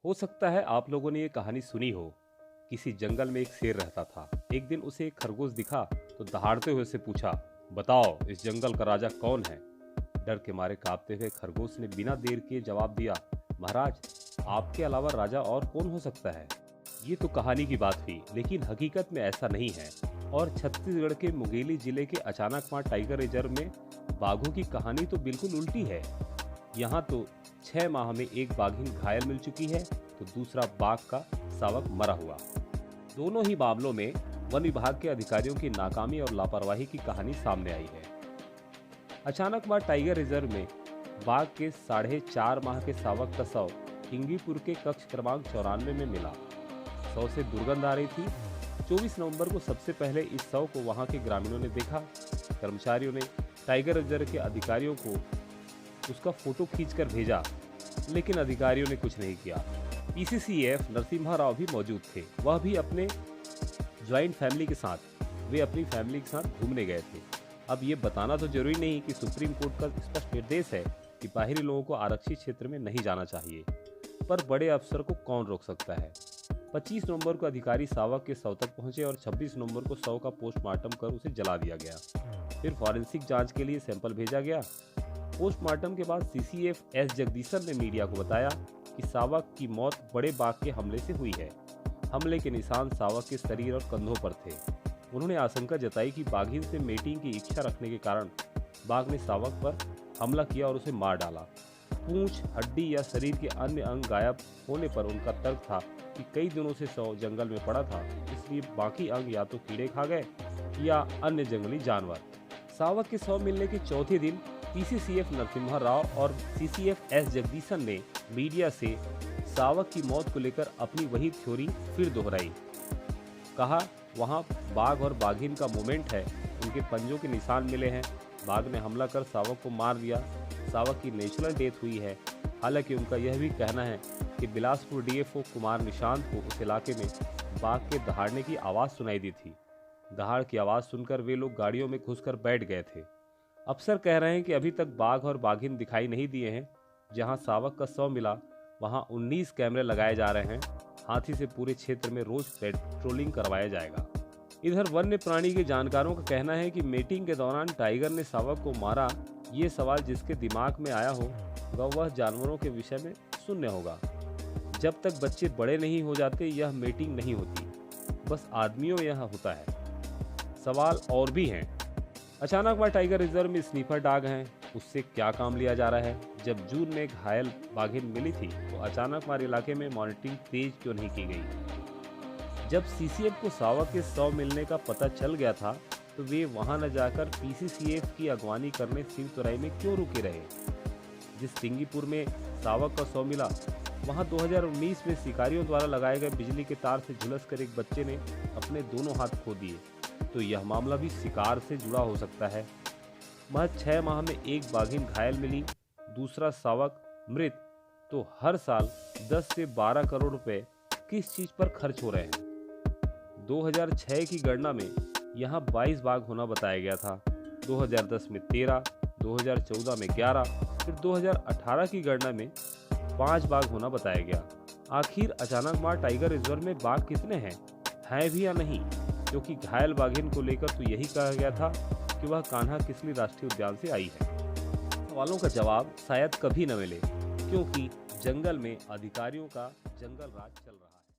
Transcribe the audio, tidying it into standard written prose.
हो सकता है आप लोगों ने ये कहानी सुनी हो। किसी जंगल में एक शेर रहता था। एक दिन उसे एक खरगोश दिखा तो दहाड़ते हुए उसे पूछा, बताओ इस जंगल का राजा कौन है। डर के मारे कांपते हुए खरगोश ने बिना देर किए जवाब दिया, महाराज, आपके अलावा राजा और कौन हो सकता है। ये तो कहानी की बात हुई, लेकिन हकीकत में ऐसा नहीं है। और छत्तीसगढ़ के मुंगेली जिले के अचानकमार टाइगर रिजर्व में बाघों की कहानी तो बिल्कुल उल्टी है। यहाँ तो 6 माह में एक बाघिन घायल मिल चुकी है तो दूसरा बाघ का शावक मरा हुआ। दोनों ही मामलों में वन विभाग के अधिकारियों की नाकामी और लापरवाही की कहानी सामने आई है। अचानकमार टाइगर रिजर्व में बाघ के 4.5 माह के शावक का शव हिंगीपुर के कक्ष क्रमांक 94 में मिला। शव से दुर्गंध आ रही थी। 24 नवंबर को सबसे पहले इस शव को वहां के ग्रामीणों ने देखा। कर्मचारियों ने टाइगर रिजर्व के अधिकारियों को उसका फोटो खींचकर भेजा, लेकिन अधिकारियों ने कुछ नहीं किया। पीसीसीएफ नरसिम्हा राव भी मौजूद थे। वह भी अपने ज्वाइंट फैमिली के साथ वे अपनी फैमिली के साथ घूमने गए थे। अब ये बताना तो जरूरी नहीं कि सुप्रीम कोर्ट का स्पष्ट निर्देश है कि बाहरी लोगों को आरक्षित क्षेत्र में नहीं जाना चाहिए, पर बड़े अफसर को कौन रोक सकता है। 25 नवंबर को अधिकारी शावक के शव तक पहुंचे और 26 नवंबर को शव का पोस्टमार्टम कर उसे जला दिया गया। फिर फॉरेंसिक जांच के लिए सैंपल भेजा गया। पोस्टमार्टम के बाद सीसीएफ एस जगदीशन ने मीडिया को बताया कि शावक की मौत बड़े बाघ के हमले से हुई है। हमले के निशान शावक के शरीर और कंधों पर थे। उन्होंने आशंका जताई कि बाघिन से मेटिंग की इच्छा रखने के कारण बाघ ने शावक पर हमला किया और उसे मार डाला। पूंछ, हड्डी या शरीर के अन्य अंग गायब होने पर उनका तर्क था कि कई दिनों से शव जंगल में पड़ा था, इसलिए बाकी अंग या तो कीड़े खा गए या अन्य जंगली जानवर। शावक के शव मिलने के चौथे दिन पीसीसीएफ नरसिम्हा राव और सीसीएफ एस जगदीशन ने मीडिया से शावक की मौत को लेकर अपनी वही थ्योरी फिर दोहराई। कहा, वहां बाघ और बाघिन का मूवमेंट है, उनके पंजों के निशान मिले हैं, बाघ ने हमला कर शावक को मार दिया, शावक की नेचुरल डेथ हुई है। हालांकि उनका यह भी कहना है कि बिलासपुर डीएफओ कुमार निशांत को उस इलाके में बाघ के दहाड़ने की आवाज़ सुनाई दी थी। दहाड़ की आवाज़ सुनकर वे लोग गाड़ियों में घुसकर बैठ गए थे। अफसर कह रहे हैं कि अभी तक बाघ और बाघिन दिखाई नहीं दिए हैं। जहां शावक का शव मिला वहां 19 कैमरे लगाए जा रहे हैं। हाथी से पूरे क्षेत्र में रोज पेट्रोलिंग करवाया जाएगा। इधर वन्य प्राणी के जानकारों का कहना है कि मीटिंग के दौरान टाइगर ने शावक को मारा। ये सवाल जिसके दिमाग में आया हो वह जानवरों के विषय में शून्य होगा। जब तक बच्चे बड़े नहीं हो जाते यह मीटिंग नहीं होती, बस आदमियों में यह होता है। सवाल और भी हैं। अचानकमार टाइगर रिजर्व में स्नीफर डॉग हैं, उससे क्या काम लिया जा रहा है। जब जून में घायल बाघिन मिली थी तो अचानकमार इलाके में मॉनिटरिंग तेज क्यों नहीं की गई। जब सीसीएफ को शावक के शव मिलने का पता चल गया था तो वे वहां न जाकर पीसीसीएफ की अगवानी करने सिंहतराई में क्यों रुके रहे। जिस सिंगीपुर में शावक का शव मिला वहां 2019 में शिकारियों द्वारा लगाए गए बिजली के तार से झुलसकर एक बच्चे ने अपने दोनों हाथ खो दिए, तो यह मामला भी शिकार से जुड़ा हो सकता है। महज 6 माह में एक बाघिन घायल मिली, दूसरा शावक मृत, तो हर साल 10 से 12 करोड़ रुपए किस चीज पर खर्च हो रहे हैं। 2006 की गणना में यहाँ 22 बाघ होना बताया गया था, 2010 में 13, 2014 में 11, फिर 2018 की गणना में 5 बाघ होना बताया गया। आखिर अचानकमार टाइगर रिजर्व में बाघ कितने हैं भी या नहीं, क्योंकि घायल बाघिन को लेकर तो यही कहा गया था कि वह कान्हा किसली राष्ट्रीय उद्यान से आई है। सवालों का जवाब शायद कभी न मिले, क्योंकि जंगल में अधिकारियों का जंगल राज चल रहा है।